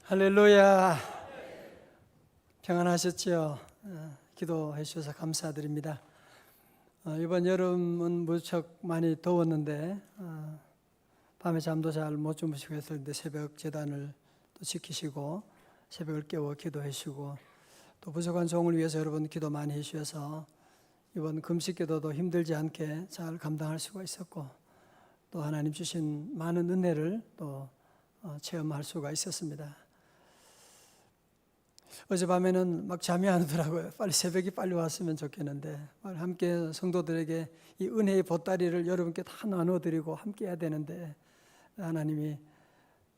할렐루야. 평안하셨죠? 기도해 주셔서 감사드립니다. 이번 여름은 무척 많이 더웠는데 밤에 잠도 잘 못 주무시고 했었는데 새벽 제단을 또 지키시고 새벽을 깨워 기도해 주시고 또 부족한 종을 위해서 여러분 기도 많이 해 주셔서 이번 금식 기도도 힘들지 않게 잘 감당할 수가 있었고 또 하나님 주신 많은 은혜를 또 체험할 수가 있었습니다. 어젯밤에는 막 잠이 안 오더라고요. 빨리 새벽이 빨리 왔으면 좋겠는데 함께 성도들에게 이 은혜의 보따리를 여러분께 다 나눠드리고 함께 해야 되는데 하나님이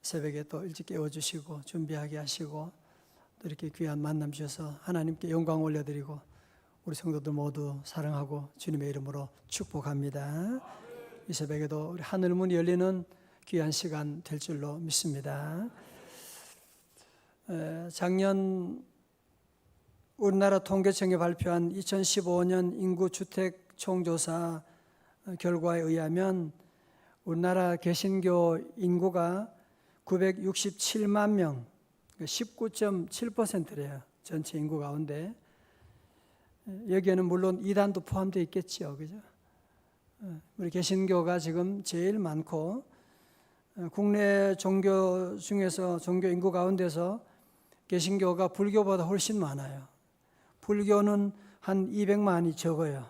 새벽에 또 일찍 깨워주시고 준비하게 하시고 또 이렇게 귀한 만남 주셔서 하나님께 영광 올려드리고 우리 성도들 모두 사랑하고 주님의 이름으로 축복합니다. 이 새벽에도 우리 하늘문이 열리는 귀한 시간 될 줄로 믿습니다. 작년 우리나라 통계청이 발표한 2015년 인구 주택 총조사 결과에 의하면 우리나라 개신교 인구가 967만 명, 19.7%래요. 전체 인구 가운데. 여기에는 물론 이단도 포함되어 있겠죠. 그죠? 우리 개신교가 지금 제일 많고 국내 종교 중에서 종교 인구 가운데서 개신교가 불교보다 훨씬 많아요. 불교는 한 200만이 적어요.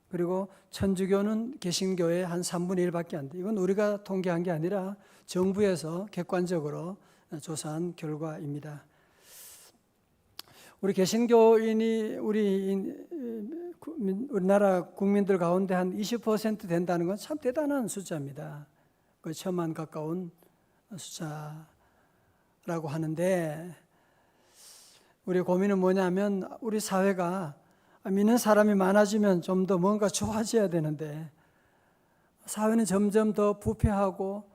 그리고 천주교는 개신교의 한 3분의 1밖에 안 돼요. 이건 우리가 통계한 게 아니라 정부에서 객관적으로 조사한 결과입니다. 우리 개신교인이 우리나라 국민들 가운데 한 20% 된다는 건 참 대단한 숫자입니다. 거의 1000만 가까운 숫자라고 하는데 우리 고민은 뭐냐면 우리 사회가 믿는 사람이 많아지면 좀 더 뭔가 좋아져야 되는데 사회는 점점 더 부패하고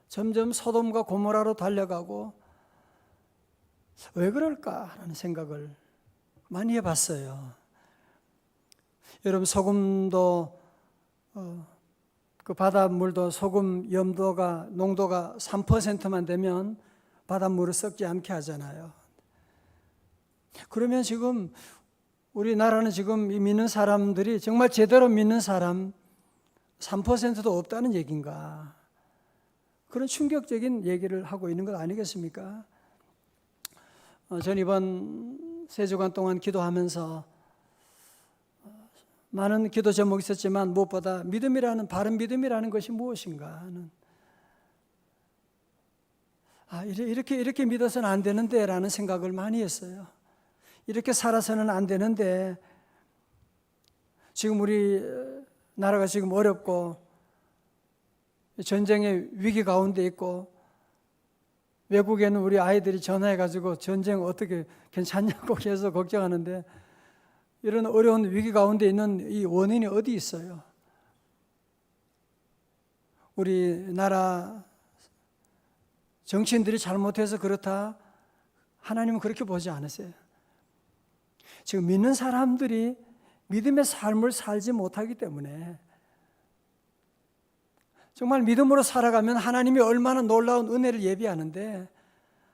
점점 소돔과 고모라로 달려가고 왜 그럴까라는 생각을 많이 해봤어요. 여러분 소금도 그 바닷물도 소금 농도가 3%만 되면 바닷물을 썩지 않게 하잖아요. 그러면 지금 우리나라는 지금 믿는 사람들이 정말 제대로 믿는 사람 3%도 없다는 얘기인가? 그런 충격적인 얘기를 하고 있는 것 아니겠습니까? 전 이번 세 주간 동안 기도하면서 많은 기도 제목이 있었지만 무엇보다 바른 믿음이라는 것이 무엇인가 하는 이렇게 믿어서는 안 되는데 라는 생각을 많이 했어요. 이렇게 살아서는 안 되는데 지금 우리 나라가 지금 어렵고 전쟁의 위기 가운데 있고 외국에는 우리 아이들이 전화해가지고 전쟁 어떻게 괜찮냐고 계속 걱정하는데 이런 어려운 위기 가운데 있는 이 원인이 어디 있어요? 우리나라 정치인들이 잘못해서 그렇다? 하나님은 그렇게 보지 않으세요. 지금 믿는 사람들이 믿음의 삶을 살지 못하기 때문에 정말 믿음으로 살아가면 하나님이 얼마나 놀라운 은혜를 예비하는데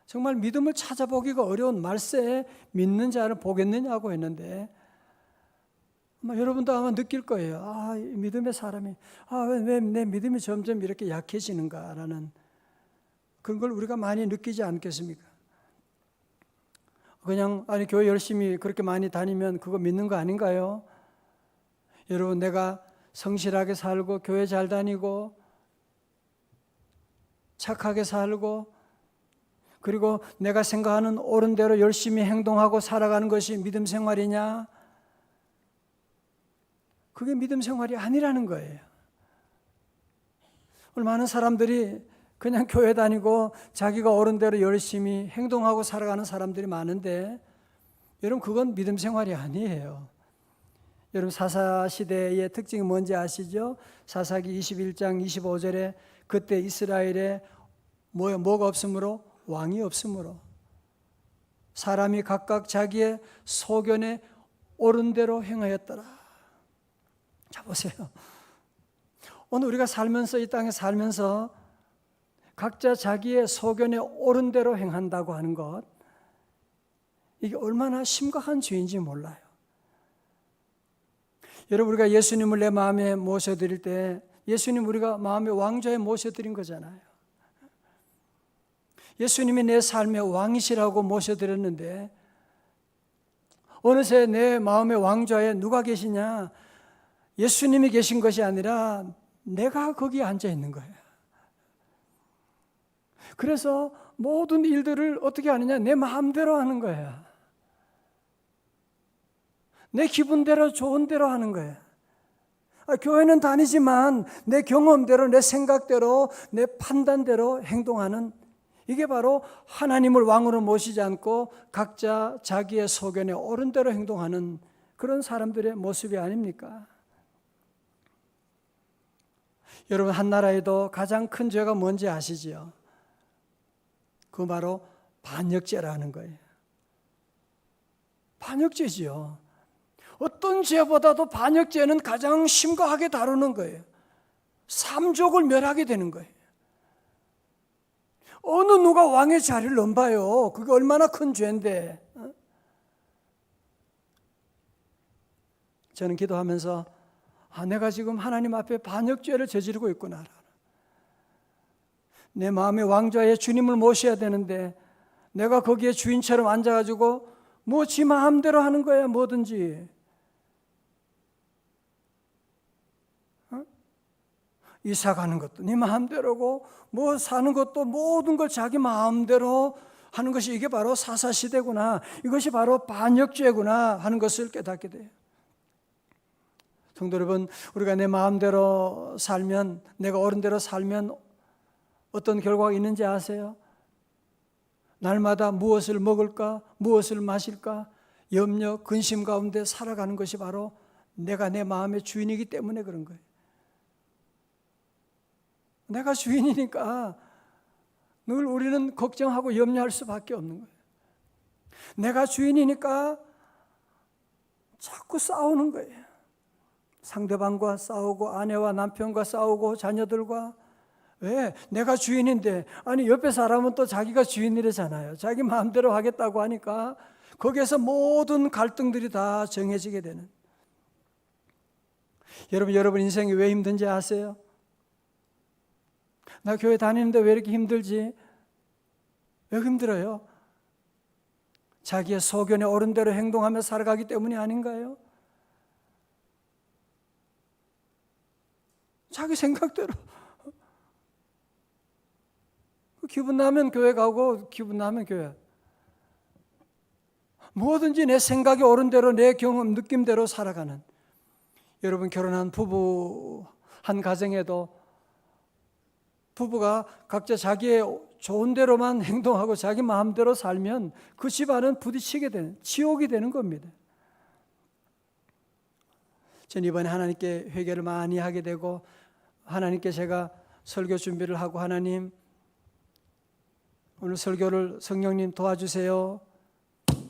정말 믿음을 찾아보기가 어려운 말세에 믿는 자를 보겠느냐고 했는데 아마 여러분도 아마 느낄 거예요. 믿음의 사람이 왜 내 믿음이 점점 이렇게 약해지는가라는 그런 걸 우리가 많이 느끼지 않겠습니까? 그냥 교회 열심히 그렇게 많이 다니면 그거 믿는 거 아닌가요? 여러분 내가 성실하게 살고 교회 잘 다니고 착하게 살고 그리고 내가 생각하는 옳은 대로 열심히 행동하고 살아가는 것이 믿음 생활이냐? 그게 믿음 생활이 아니라는 거예요. 오늘 많은 사람들이 그냥 교회 다니고 자기가 옳은 대로 열심히 행동하고 살아가는 사람들이 많은데 여러분 그건 믿음 생활이 아니에요. 여러분 사사시대의 특징이 뭔지 아시죠? 사사기 21장 25절에 그때 이스라엘에 뭐가 없으므로 왕이 없으므로 사람이 각각 자기의 소견에 옳은 대로 행하였더라. 자 보세요. 오늘 우리가 살면서 이 땅에 살면서 각자 자기의 소견에 옳은 대로 행한다고 하는 것, 이게 얼마나 심각한 죄인지 몰라요. 여러분, 우리가 예수님을 내 마음에 모셔드릴 때 예수님 우리가 마음의 왕좌에 모셔드린 거잖아요. 예수님이 내 삶의 왕이시라고 모셔드렸는데 어느새 내 마음의 왕좌에 누가 계시냐? 예수님이 계신 것이 아니라 내가 거기에 앉아 있는 거예요. 그래서 모든 일들을 어떻게 하느냐? 내 마음대로 하는 거예요. 내 기분대로 좋은 대로 하는 거예요. 교회는 다니지만 내 경험대로, 내 생각대로, 내 판단대로 행동하는, 이게 바로 하나님을 왕으로 모시지 않고 각자 자기의 소견에 옳은 대로 행동하는 그런 사람들의 모습이 아닙니까? 여러분, 한 나라에도 가장 큰 죄가 뭔지 아시지요? 그 바로 반역죄라는 거예요. 반역죄지요. 어떤 죄보다도 반역죄는 가장 심각하게 다루는 거예요. 삼족을 멸하게 되는 거예요. 어느 누가 왕의 자리를 넘봐요. 그게 얼마나 큰 죄인데. 저는 기도하면서 내가 지금 하나님 앞에 반역죄를 저지르고 있구나. 내 마음의 왕좌에 주님을 모셔야 되는데 내가 거기에 주인처럼 앉아가지고 뭐 지 마음대로 하는 거야, 뭐든지. 이사 가는 것도 네 마음대로고 뭐 사는 것도 모든 걸 자기 마음대로 하는 것이, 이게 바로 사사시대구나, 이것이 바로 반역죄구나 하는 것을 깨닫게 돼요. 성도 여러분, 우리가 내 마음대로 살면, 내가 옳은대로 살면 어떤 결과가 있는지 아세요? 날마다 무엇을 먹을까, 무엇을 마실까 염려, 근심 가운데 살아가는 것이 바로 내가 내 마음의 주인이기 때문에 그런 거예요. 내가 주인이니까 늘 우리는 걱정하고 염려할 수밖에 없는 거예요. 내가 주인이니까 자꾸 싸우는 거예요. 상대방과 싸우고 아내와 남편과 싸우고 자녀들과. 왜? 내가 주인인데. 아니, 옆에 사람은 또 자기가 주인이래잖아요. 자기 마음대로 하겠다고 하니까 거기에서 모든 갈등들이 다 정해지게 되는. 여러분 인생이 왜 힘든지 아세요? 나 교회 다니는데 왜 이렇게 힘들지? 왜 힘들어요? 자기의 소견에 옳은 대로 행동하며 살아가기 때문이 아닌가요? 자기 생각대로. 기분 나면 교회 가고 기분 나면 교회. 뭐든지 내 생각이 옳은 대로, 내 경험, 느낌대로 살아가는. 여러분, 결혼한 부부 한 가정에도 부부가 각자 자기의 좋은 대로만 행동하고 자기 마음대로 살면 그 집안은 부딪히게 되는, 지옥이 되는 겁니다. 전 이번에 하나님께 회개를 많이 하게 되고, 하나님께 제가 설교 준비를 하고, 하나님 오늘 설교를 성령님 도와주세요,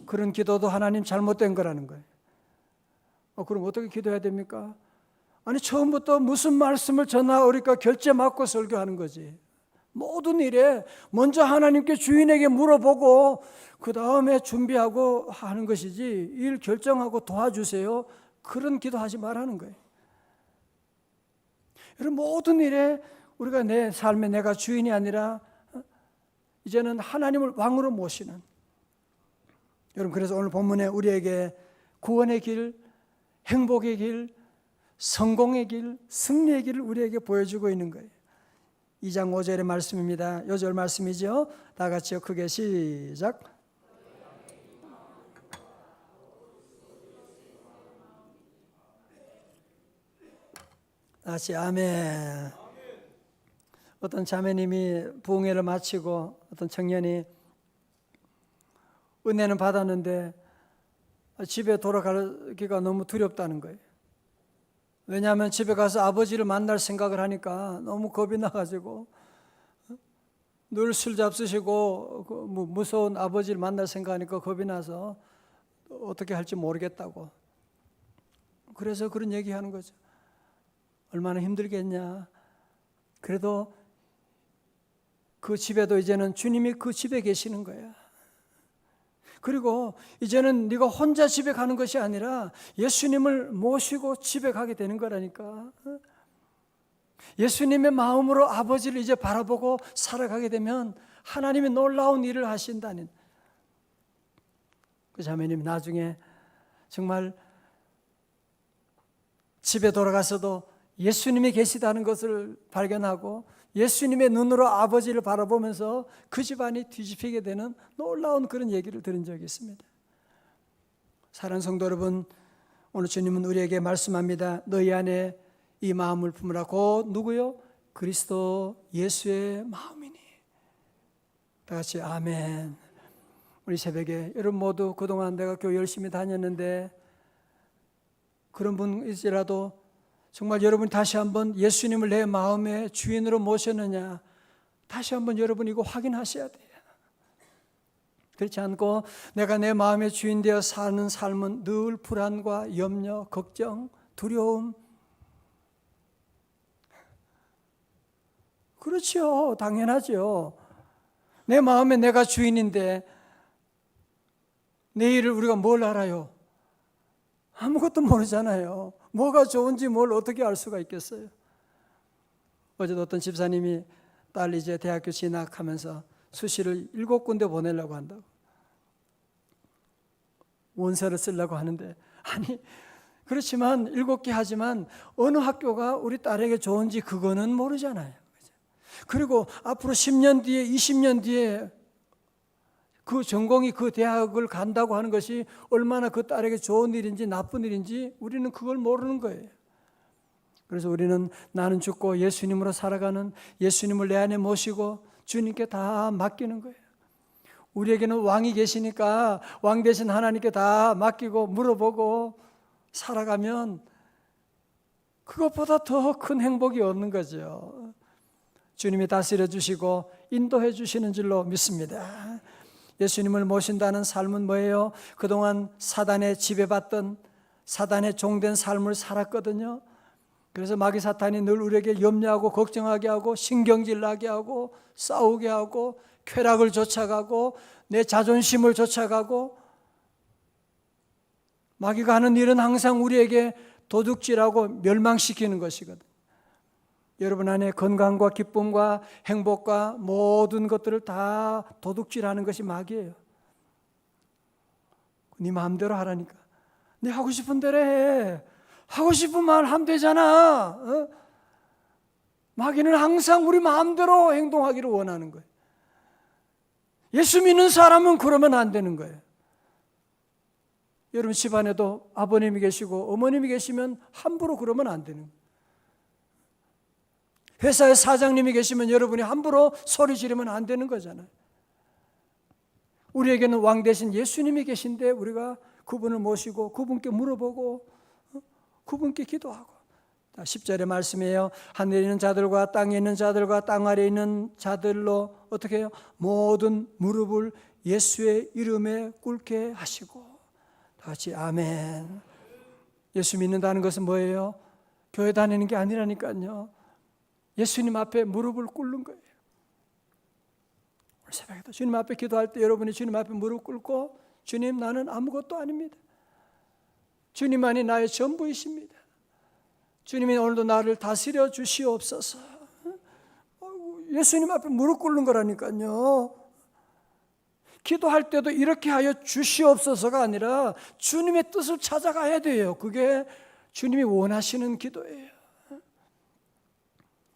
그런 기도도 하나님 잘못된 거라는 거예요. 그럼 어떻게 기도해야 됩니까? 아니, 처음부터 무슨 말씀을 전하오리까 결제 맞고 설교하는 거지. 모든 일에 먼저 하나님께, 주인에게 물어보고 그 다음에 준비하고 하는 것이지, 일 결정하고 도와주세요, 그런 기도하지 말라는 거예요. 여러분, 모든 일에 우리가 내 삶에 내가 주인이 아니라 이제는 하나님을 왕으로 모시는. 여러분, 그래서 오늘 본문에 우리에게 구원의 길, 행복의 길, 성공의 길, 승리의 길을 우리에게 보여주고 있는 거예요. 2장 5절의 말씀입니다. 요절 말씀이죠. 다 같이요, 크게 시작. 다시 아멘. 어떤 자매님이 부흥회를 마치고 어떤 청년이 은혜는 받았는데 집에 돌아가기가 너무 두렵다는 거예요. 왜냐하면 집에 가서 아버지를 만날 생각을 하니까 너무 겁이 나가지고, 늘 술 잡수시고 무서운 아버지를 만날 생각하니까 겁이 나서 어떻게 할지 모르겠다고. 그래서 그런 얘기하는 거죠. 얼마나 힘들겠냐. 그래도 그 집에도 이제는 주님이 그 집에 계시는 거야. 그리고 이제는 네가 혼자 집에 가는 것이 아니라 예수님을 모시고 집에 가게 되는 거라니까. 예수님의 마음으로 아버지를 이제 바라보고 살아가게 되면 하나님이 놀라운 일을 하신다는, 그 자매님 나중에 정말 집에 돌아가서도 예수님이 계시다는 것을 발견하고 예수님의 눈으로 아버지를 바라보면서 그 집안이 뒤집히게 되는 놀라운 그런 얘기를 들은 적이 있습니다. 사랑하는 성도 여러분, 오늘 주님은 우리에게 말씀합니다. 너희 안에 이 마음을 품으라. 곧 누구요? 그리스도 예수의 마음이니. 다 같이 아멘. 우리 새벽에 여러분 모두 그동안 내가 교회 열심히 다녔는데 그런 분일지라도 정말 여러분이 다시 한번 예수님을 내 마음의 주인으로 모셨느냐, 다시 한번 여러분 이거 확인하셔야 돼요. 그렇지 않고 내가 내 마음의 주인 되어 사는 삶은 늘 불안과 염려, 걱정, 두려움. 그렇죠. 당연하죠. 내 마음에 내가 주인인데 내일을 우리가 뭘 알아요? 아무것도 모르잖아요. 뭐가 좋은지 뭘 어떻게 알 수가 있겠어요? 어제도 어떤 집사님이 딸 이제 대학교 진학하면서 수시를 7군데 보내려고 한다고, 원서를 쓰려고 하는데, 아니 그렇지만 7개 하지만 어느 학교가 우리 딸에게 좋은지 그거는 모르잖아요. 그리고 앞으로 10년 뒤에 20년 뒤에 그 전공이 그 대학을 간다고 하는 것이 얼마나 그 딸에게 좋은 일인지 나쁜 일인지 우리는 그걸 모르는 거예요. 그래서 우리는 나는 죽고 예수님으로 살아가는, 예수님을 내 안에 모시고 주님께 다 맡기는 거예요. 우리에게는 왕이 계시니까 왕 대신 하나님께 다 맡기고 물어보고 살아가면 그것보다 더 큰 행복이 없는 거죠. 주님이 다스려 주시고 인도해 주시는 줄로 믿습니다. 예수님을 모신다는 삶은 뭐예요? 그동안 사단의 지배받던, 사단의 종된 삶을 살았거든요. 그래서 마귀 사탄이 늘 우리에게 염려하고 걱정하게 하고 신경질 나게 하고 싸우게 하고 쾌락을 쫓아가고 내 자존심을 쫓아가고, 마귀가 하는 일은 항상 우리에게 도둑질하고 멸망시키는 것이거든. 여러분 안에 건강과 기쁨과 행복과 모든 것들을 다 도둑질하는 것이 마귀예요. 네 마음대로 하라니까. 네 하고 싶은 대로 해. 하고 싶은 말 하면 되잖아. 마귀는 항상 우리 마음대로 행동하기를 원하는 거예요. 예수 믿는 사람은 그러면 안 되는 거예요. 여러분 집안에도 아버님이 계시고 어머님이 계시면 함부로 그러면 안 되는 거예요. 회사에 사장님이 계시면 여러분이 함부로 소리 지르면 안 되는 거잖아요. 우리에게는 왕 대신 예수님이 계신데 우리가 그분을 모시고 그분께 물어보고 그분께 기도하고. 10절의 말씀이에요. 하늘에 있는 자들과 땅에 있는 자들과 땅 아래에 있는 자들로 어떻게 해요? 모든 무릎을 예수의 이름에 꿇게 하시고. 다 같이 아멘. 예수 믿는다는 것은 뭐예요? 교회 다니는 게 아니라니까요. 예수님 앞에 무릎을 꿇는 거예요. 오늘 새벽에도 주님 앞에 기도할 때 여러분이 주님 앞에 무릎 꿇고, 주님 나는 아무것도 아닙니다. 주님만이 나의 전부이십니다. 주님이 오늘도 나를 다스려 주시옵소서. 예수님 앞에 무릎 꿇는 거라니까요. 기도할 때도 이렇게 하여 주시옵소서가 아니라 주님의 뜻을 찾아가야 돼요. 그게 주님이 원하시는 기도예요.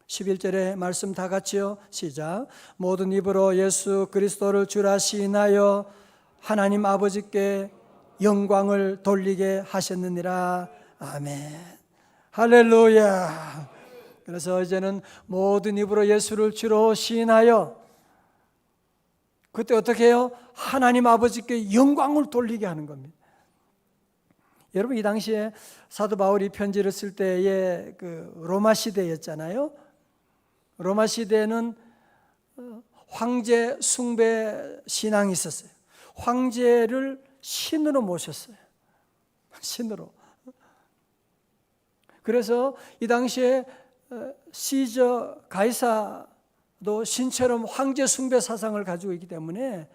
11절의 말씀 다 같이요. 시작. 모든 입으로 예수 그리스도를 주라 시인하여 하나님 아버지께 영광을 돌리게 하셨느니라. 아멘. 할렐루야. 그래서 이제는 모든 입으로 예수를 주로 시인하여, 그때 어떻게 해요? 하나님 아버지께 영광을 돌리게 하는 겁니다. 여러분 이 당시에 사도 바울이 편지를 쓸 때에 그 로마 시대였잖아요. 로마 시대에는 황제 숭배 신앙이 있었어요. 황제를 신으로 모셨어요. 신으로. 그래서 이 당시에 시저 가이사 또 신처럼 황제 숭배 사상을 가지고 있기 때문에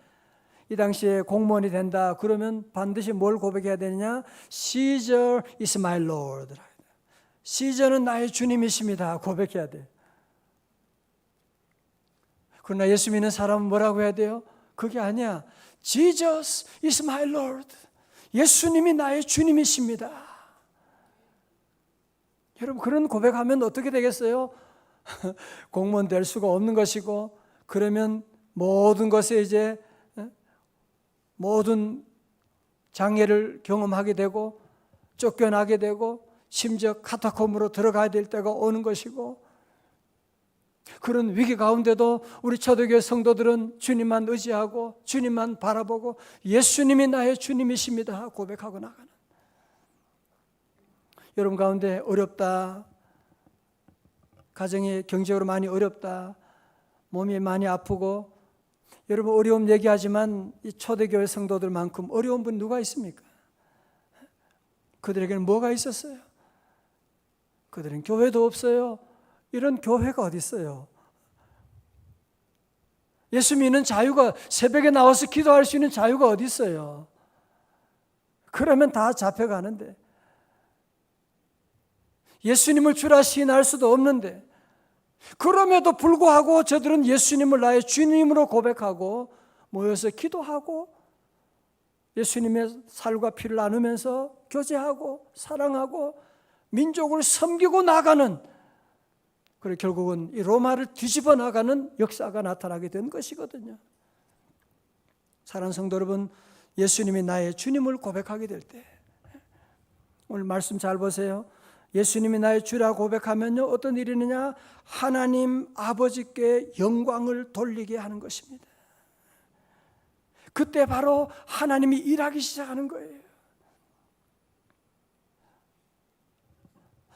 이 당시에 공무원이 된다 그러면 반드시 뭘 고백해야 되느냐? Caesar is my Lord. 시저는 나의 주님이십니다. 고백해야 돼요. 그러나 예수 믿는 사람은 뭐라고 해야 돼요? 그게 아니야. Jesus is my Lord. 예수님이 나의 주님이십니다. 여러분 그런 고백하면 어떻게 되겠어요? 공무원 될 수가 없는 것이고, 그러면 모든 것에 이제 모든 장애를 경험하게 되고 쫓겨나게 되고 심지어 카타콤으로 들어가야 될 때가 오는 것이고, 그런 위기 가운데도 우리 초대교회 성도들은 주님만 의지하고 주님만 바라보고 예수님이 나의 주님이십니다 고백하고 나가는, 여러분 가운데 어렵다, 가정이 경제적으로 많이 어렵다, 몸이 많이 아프고, 여러분 어려움 얘기하지만 이 초대교회 성도들만큼 어려운 분 누가 있습니까? 그들에게는 뭐가 있었어요? 그들은 교회도 없어요. 이런 교회가 어디 있어요? 예수 믿는 자유가, 새벽에 나와서 기도할 수 있는 자유가 어디 있어요? 그러면 다 잡혀가는데, 예수님을 주라 시인할 수도 없는데, 그럼에도 불구하고 저들은 예수님을 나의 주님으로 고백하고 모여서 기도하고 예수님의 살과 피를 나누면서 교제하고 사랑하고 민족을 섬기고 나가는, 그리고 결국은 이 로마를 뒤집어 나가는 역사가 나타나게 된 것이거든요. 사랑하는 성도 여러분, 예수님이 나의 주님을 고백하게 될 때, 오늘 말씀 잘 보세요. 예수님이 나의 주라 고백하면요 어떤 일이 있느냐? 하나님 아버지께 영광을 돌리게 하는 것입니다. 그때 바로 하나님이 일하기 시작하는 거예요.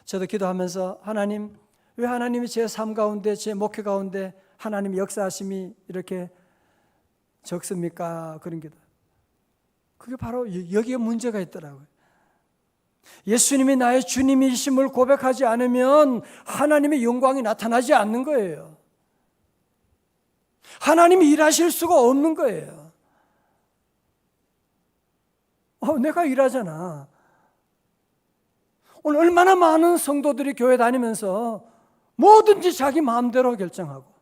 저도 기도하면서 하나님, 왜 하나님이 제 삶 가운데, 제 목회 가운데 하나님의 역사하심이 이렇게 적습니까? 그런 기도. 그게 바로 여기에 문제가 있더라고요. 예수님이 나의 주님이심을 고백하지 않으면 하나님의 영광이 나타나지 않는 거예요. 하나님이 일하실 수가 없는 거예요. 내가 일하잖아. 오늘 얼마나 많은 성도들이 교회 다니면서 뭐든지 자기 마음대로 결정하고,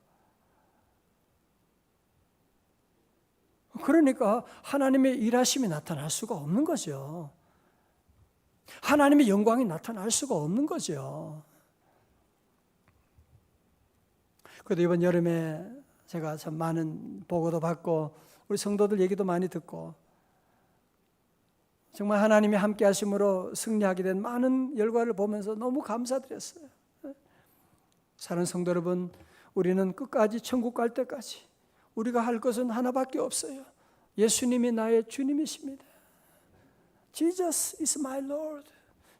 그러니까 하나님의 일하심이 나타날 수가 없는 거죠. 하나님의 영광이 나타날 수가 없는 거죠. 그래도 이번 여름에 제가 참 많은 보고도 받고 우리 성도들 얘기도 많이 듣고 정말 하나님이 함께 하심으로 승리하게 된 많은 결과를 보면서 너무 감사드렸어요. 사랑하는 성도 여러분, 우리는 끝까지 천국 갈 때까지 우리가 할 것은 하나밖에 없어요. 예수님이 나의 주님이십니다. Jesus is my Lord.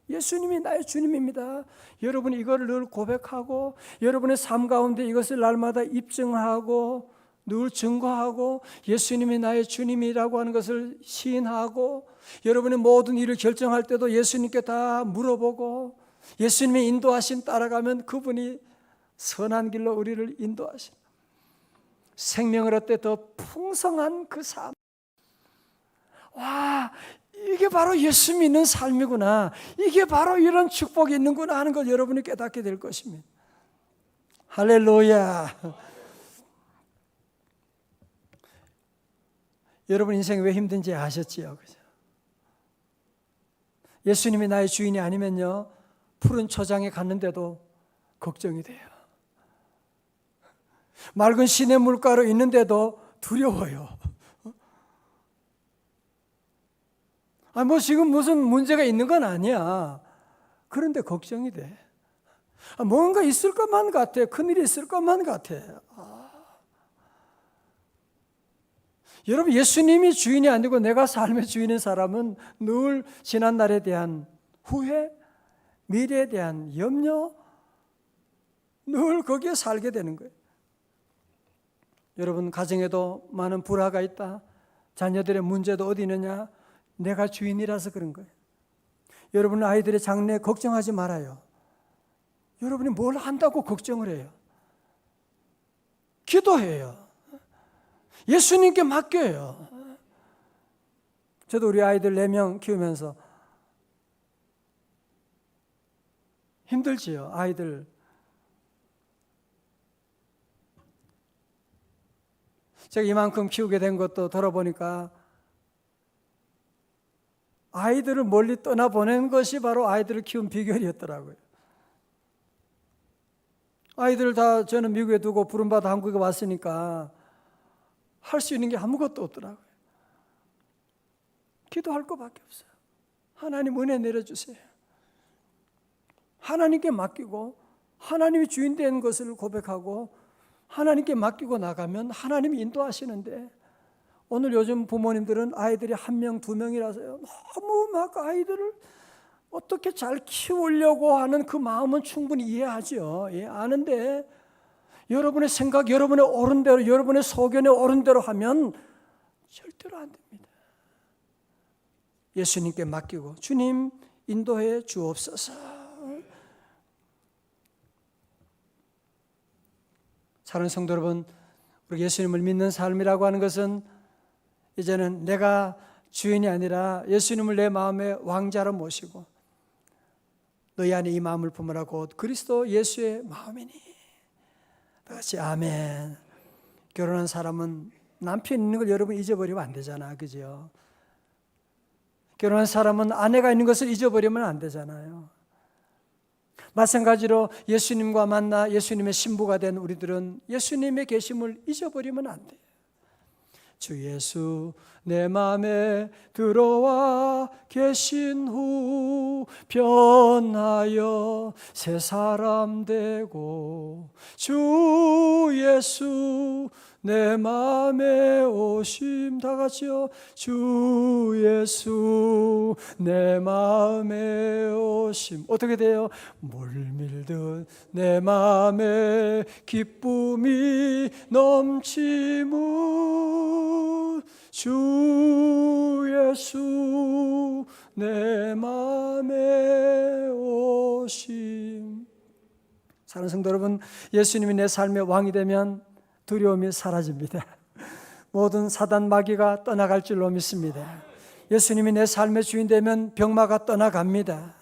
예수님이 나의 주님입니다. 여러분이 이거를 늘 고백하고 여러분의 삶 가운데 이것을 날마다 입증하고 늘 증거하고 예수님이 나의 주님이라고 하는 것을 시인하고 여러분의 모든 일을 결정할 때도 예수님께 다 물어보고 예수님의 인도하심 따라가면 그분이 선한 길로 우리를 인도하신 생명을 얻되 더 풍성한 그 삶. 와, 이게 바로 예수 믿는 삶이구나. 이게 바로 이런 축복이 있는구나 하는 걸 여러분이 깨닫게 될 것입니다. 할렐루야. 여러분 인생이 왜 힘든지 아셨지요? 그죠? 예수님이 나의 주인이 아니면요 푸른 초장에 갔는데도 걱정이 돼요. 맑은 시냇 물가로 있는데도 두려워요. 지금 무슨 문제가 있는 건 아니야. 그런데 걱정이 돼. 뭔가 있을 것만 같아. 큰일이 있을 것만 같아. 여러분, 예수님이 주인이 아니고 내가 삶의 주인인 사람은 늘 지난날에 대한 후회, 미래에 대한 염려, 늘 거기에 살게 되는 거예요. 여러분, 가정에도 많은 불화가 있다. 자녀들의 문제도 어디 있느냐? 내가 주인이라서 그런 거예요. 여러분 아이들의 장래 걱정하지 말아요. 여러분이 뭘 한다고 걱정을 해요? 기도해요. 예수님께 맡겨요. 저도 우리 아이들 4명 키우면서 힘들지요. 아이들 제가 이만큼 키우게 된 것도 돌아보니까 아이들을 멀리 떠나보낸 것이 바로 아이들을 키운 비결이었더라고요. 아이들을 다 저는 미국에 두고 부름받아 한국에 왔으니까 할 수 있는 게 아무것도 없더라고요. 기도할 것밖에 없어요. 하나님 은혜 내려주세요. 하나님께 맡기고 하나님이 주인 된 것을 고백하고 하나님께 맡기고 나가면 하나님이 인도하시는데, 오늘 요즘 부모님들은 아이들이 1명, 2명이라서요. 너무 막 아이들을 어떻게 잘 키우려고 하는 그 마음은 충분히 이해하죠. 아는데 여러분의 생각, 여러분의 옳은 대로, 여러분의 소견에 옳은 대로 하면 절대로 안 됩니다. 예수님께 맡기고 주님 인도해 주옵소서. 사랑하는 성도 여러분, 우리 예수님을 믿는 삶이라고 하는 것은 이제는 내가 주인이 아니라 예수님을 내 마음의 왕자로 모시고 너희 안에 이 마음을 품으라 곧 그리스도 예수의 마음이니. 다 같이 아멘. 결혼한 사람은 남편 있는 걸 여러분 잊어버리면 안 되잖아, 그죠? 결혼한 사람은 아내가 있는 것을 잊어버리면 안 되잖아요. 마찬가지로 예수님과 만나 예수님의 신부가 된 우리들은 예수님의 계심을 잊어버리면 안 돼요. 주 예수 내 마음에 들어와 계신 후 변하여 새 사람 되고, 주 예수 내 마음에 오심. 다 같이요. 주 예수 내 마음에 오심. 어떻게 돼요? 물밀듯 내 마음에 기쁨이 넘치무, 주 예수 내 마음에 오심. 사랑하는 성도 여러분, 예수님이 내 삶의 왕이 되면 두려움이 사라집니다. 모든 사단 마귀가 떠나갈 줄로 믿습니다. 예수님이 내 삶의 주인 되면 병마가 떠나갑니다.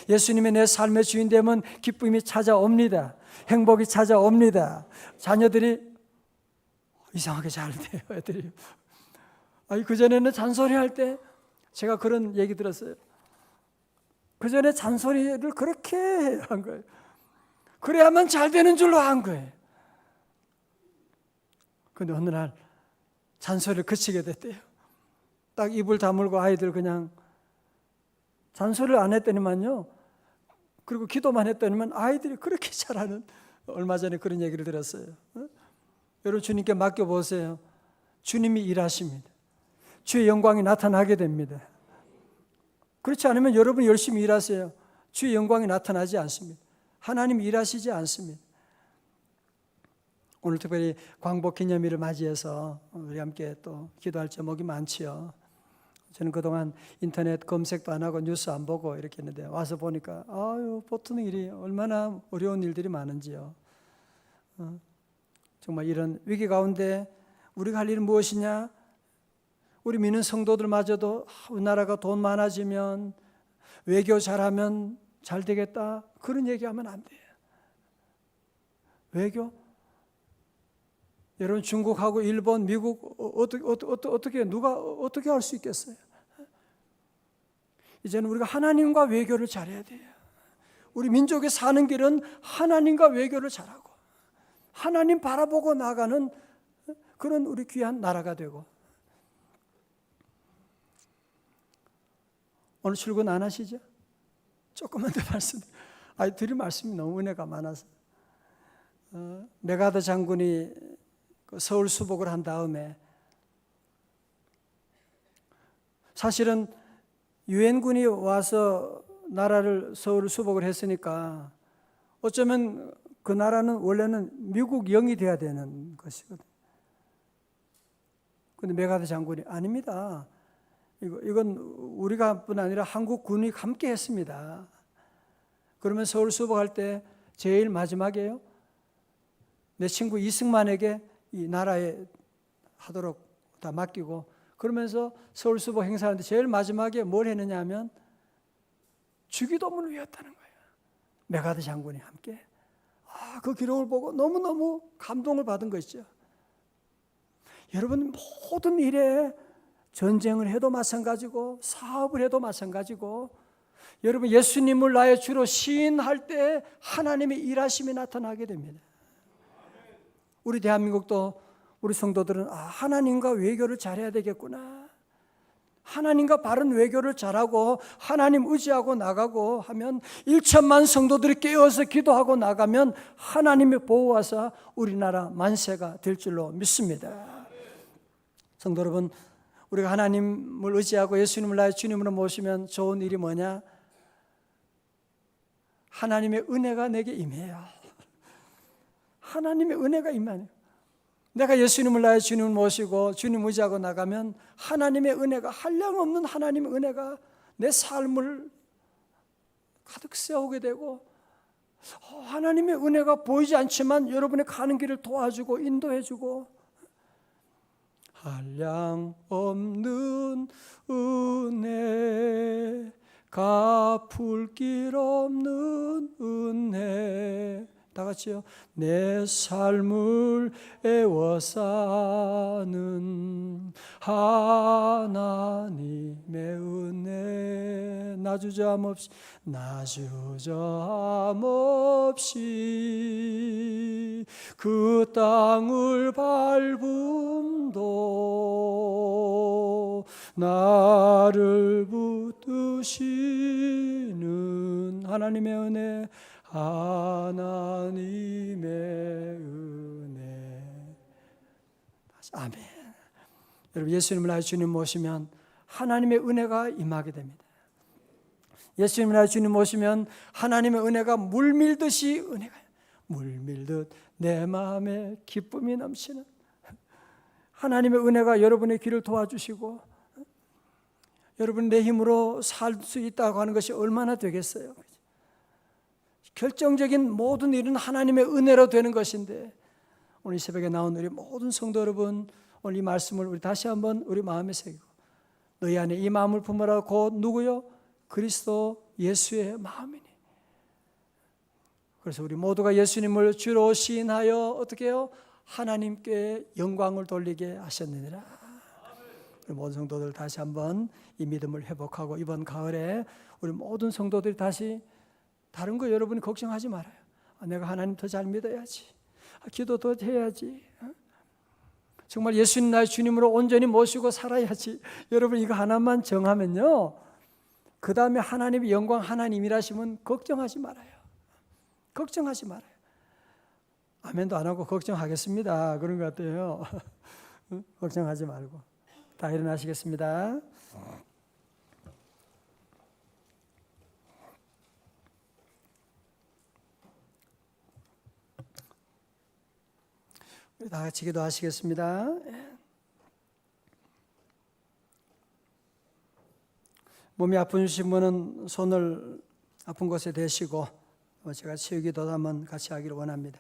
예수님이 내 삶의 주인 되면 기쁨이 찾아옵니다. 행복이 찾아옵니다. 자녀들이 이상하게 잘 돼요, 애들이. 그전에는 잔소리할 때 제가 그런 얘기 들었어요. 그전에 잔소리를 그렇게 한 거예요. 그래야만 잘 되는 줄로 한 거예요. 근데 어느 날 잔소리를 그치게 됐대요. 딱 입을 다물고 아이들 그냥 잔소리를 안 했더니만요, 그리고 기도만 했더니만 아이들이 그렇게 잘하는, 얼마 전에 그런 얘기를 들었어요. 여러분 주님께 맡겨보세요. 주님이 일하십니다. 주의 영광이 나타나게 됩니다. 그렇지 않으면 여러분이 열심히 일하세요. 주의 영광이 나타나지 않습니다. 하나님이 일하시지 않습니다. 오늘 특별히 광복 기념일을 맞이해서 우리 함께 또 기도할 제목이 많지요. 저는 그동안 인터넷 검색도 안 하고 뉴스 안 보고 이렇게 했는데 와서 보니까 보통 일이 얼마나 어려운 일들이 많은지요. 정말 이런 위기 가운데 우리가 할 일은 무엇이냐? 우리 믿는 성도들마저도 우리나라가 돈 많아지면 외교 잘하면 잘 되겠다, 그런 얘기하면 안 돼요. 외교? 여러분 중국하고 일본, 미국 어떻게 누가 어떻게 할 수 있겠어요? 이제는 우리가 하나님과 외교를 잘해야 돼요. 우리 민족이 사는 길은 하나님과 외교를 잘하고 하나님 바라보고 나가는 그런 우리 귀한 나라가 되고. 오늘 출근 안 하시죠? 조금만 더 말씀. 드릴 말씀이 너무 은혜가 많아서. 메가더 장군이 서울 수복을 한 다음에 사실은 유엔군이 와서 나라를 서울 수복을 했으니까 어쩌면 그 나라는 원래는 미국 영이 돼야 되는 것이거든요. 그런데 메가더 장군이 아닙니다. 이건 우리가 뿐 아니라 한국군이 함께 했습니다. 그러면 서울 수복할 때 제일 마지막에요, 내 친구 이승만에게 이 나라에 하도록 다 맡기고, 그러면서 서울수복 행사하는데 제일 마지막에 뭘 했느냐 하면 주기도문을 외웠다는 거예요. 메가드 장군이 함께. 그 기록을 보고 너무너무 감동을 받은 것이죠. 여러분, 모든 일에 전쟁을 해도 마찬가지고 사업을 해도 마찬가지고, 여러분 예수님을 나의 주로 시인할 때 하나님의 일하심이 나타나게 됩니다. 우리 대한민국도 우리 성도들은 하나님과 외교를 잘해야 되겠구나, 하나님과 바른 외교를 잘하고 하나님 의지하고 나가고 하면 1천만 성도들이 깨어서 기도하고 나가면 하나님의 보호하사 우리나라 만세가 될 줄로 믿습니다. 성도 여러분, 우리가 하나님을 의지하고 예수님을 나의 주님으로 모시면 좋은 일이 뭐냐? 하나님의 은혜가 내게 임해요. 하나님의 은혜가 임하네요. 내가 예수님을 나의 주님을 모시고 주님 의지하고 나가면 하나님의 은혜가, 한량없는 하나님의 은혜가 내 삶을 가득 세우게 되고, 하나님의 은혜가 보이지 않지만 여러분의 가는 길을 도와주고 인도해주고, 한량없는 은혜, 갚을 길 없는 은혜, 다 같이요. 내 삶을 애워싸는 하나님의 은혜, 나주저함 없이 그 땅을 밟음도 나를 붙드시는 하나님의 은혜, 하나님의 은혜. 아멘. 여러분, 예수님을 나의 주님 모시면 하나님의 은혜가 임하게 됩니다. 예수님을 나의 주님 모시면 하나님의 은혜가 물밀듯이, 은혜가 물밀듯 내 마음에 기쁨이 넘치는 하나님의 은혜가 여러분의 길을 도와주시고, 여러분 내 힘으로 살 수 있다고 하는 것이 얼마나 되겠어요. 결정적인 모든 일은 하나님의 은혜로 되는 것인데, 오늘 이 새벽에 나온 우리 모든 성도 여러분, 오늘 이 말씀을 우리 다시 한번 우리 마음에 새기고, 너희 안에 이 마음을 품으라. 곧 누구요? 그리스도 예수의 마음이니. 그래서 우리 모두가 예수님을 주로 시인하여 어떻게 해요? 하나님께 영광을 돌리게 하셨느니라. 우리 모든 성도들 다시 한번 이 믿음을 회복하고, 이번 가을에 우리 모든 성도들이 다시, 다른 거 여러분이 걱정하지 말아요. 내가 하나님 더 잘 믿어야지, 기도 더 해야지, 정말 예수님 나의 주님으로 온전히 모시고 살아야지. 여러분 이거 하나만 정하면요, 그 다음에 하나님의 영광, 하나님이라시면 걱정하지 말아요. 걱정하지 말아요. 아멘도 안 하고 걱정하겠습니다, 그런 것 같아요. 걱정하지 말고 다 일어나시겠습니다. 우리 다 같이 기도하시겠습니다. 몸이 아프신 분은 손을 아픈 곳에 대시고, 제가 치유기도 한번 같이 하기를 원합니다.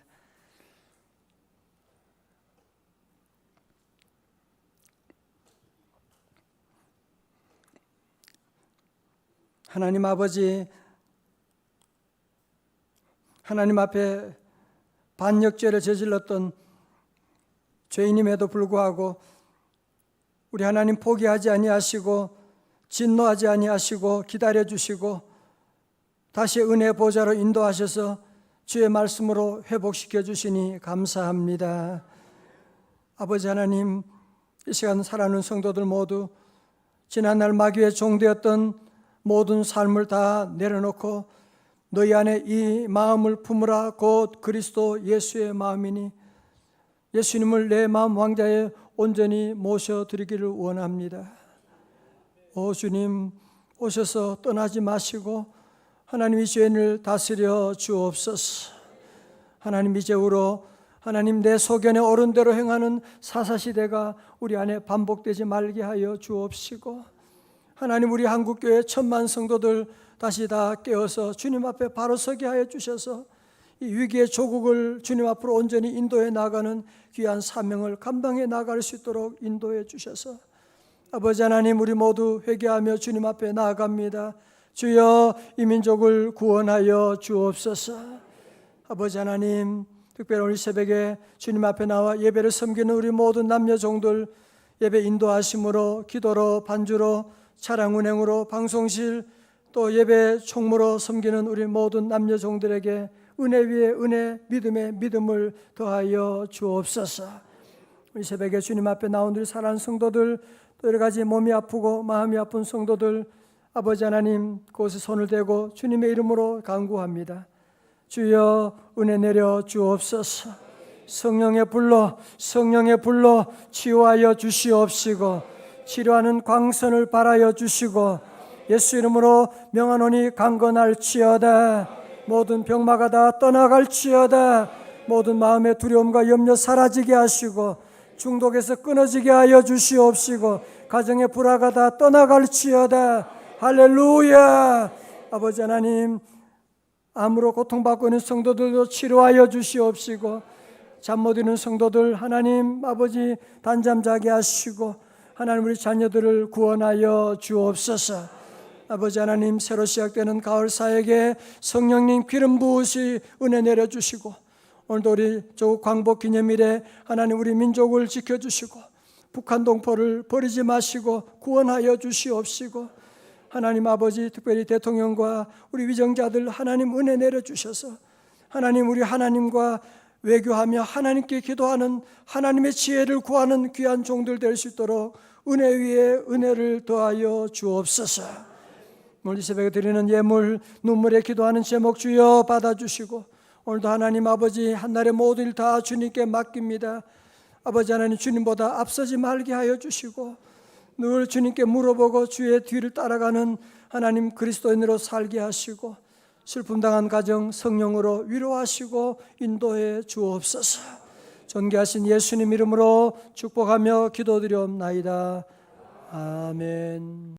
하나님 아버지, 하나님 앞에 반역죄를 저질렀던 죄인임에도 불구하고 우리 하나님 포기하지 아니하시고 진노하지 아니하시고 기다려주시고 다시 은혜 보좌로 인도하셔서 주의 말씀으로 회복시켜 주시니 감사합니다. 아버지 하나님, 이 시간 살아가는 성도들 모두 지난날 마귀의 종되었던 모든 삶을 다 내려놓고 너희 안에 이 마음을 품으라. 곧 그리스도 예수의 마음이니 예수님을 내 마음 왕자에 온전히 모셔드리기를 원합니다. 오 주님, 오셔서 떠나지 마시고 하나님 이 죄인을 다스려 주옵소서. 하나님 이제후로 하나님 내 소견에 옳은 대로 행하는 사사시대가 우리 안에 반복되지 말게 하여 주옵시고, 하나님 우리 한국교회 1000만 성도들 다시 다 깨어서 주님 앞에 바로 서게 하여 주셔서 이 위기의 조국을 주님 앞으로 온전히 인도해 나가는 귀한 사명을 감당해 나갈 수 있도록 인도해 주셔서 아버지 하나님, 우리 모두 회개하며 주님 앞에 나아갑니다. 주여, 이 민족을 구원하여 주옵소서. 아버지 하나님, 특별히 오늘 새벽에 주님 앞에 나와 예배를 섬기는 우리 모든 남녀 종들, 예배 인도하심으로, 기도로, 반주로, 차량 운행으로, 방송실, 또 예배 총무로 섬기는 우리 모든 남녀 종들에게 은혜 위에 은혜, 믿음에 믿음을 더하여 주옵소서. 우리 새벽에 주님 앞에 나온 우리 사랑하는 성도들, 또 여러 가지 몸이 아프고 마음이 아픈 성도들, 아버지 하나님, 그곳에 손을 대고 주님의 이름으로 간구합니다. 주여, 은혜 내려 주옵소서. 성령의 불로 치유하여 주시옵시고, 치료하는 광선을 발하여 주시고, 예수 이름으로 명하노니 강건할지어다. 모든 병마가 다 떠나갈지어다. 모든 마음의 두려움과 염려 사라지게 하시고, 중독에서 끊어지게 하여 주시옵시고, 가정의 불화가 다 떠나갈지어다. 할렐루야. 아버지 하나님, 암으로 고통받고 있는 성도들도 치료하여 주시옵시고, 잠 못 이루는 성도들 하나님 아버지 단잠 자게 하시고, 하나님 우리 자녀들을 구원하여 주옵소서. 아버지 하나님, 새로 시작되는 가을 사역에 성령님 기름 부으시 은혜 내려주시고, 오늘도 우리 조국 광복 기념일에 하나님 우리 민족을 지켜주시고, 북한 동포를 버리지 마시고 구원하여 주시옵시고, 하나님 아버지, 특별히 대통령과 우리 위정자들 하나님 은혜 내려주셔서 하나님 우리 하나님과 외교하며 하나님께 기도하는 하나님의 지혜를 구하는 귀한 종들 될 수 있도록 은혜 위에 은혜를 더하여 주옵소서. 오늘 새벽에 드리는 예물, 눈물에 기도하는 제목 주여 받아주시고, 오늘도 하나님 아버지 한날의 모든 일 다 주님께 맡깁니다. 아버지 하나님, 주님보다 앞서지 말게 하여 주시고, 늘 주님께 물어보고 주의 뒤를 따라가는 하나님 그리스도인으로 살게 하시고, 슬픔 당한 가정 성령으로 위로하시고 인도해 주옵소서. 존귀하신 예수님 이름으로 축복하며 기도드리옵나이다. 아멘.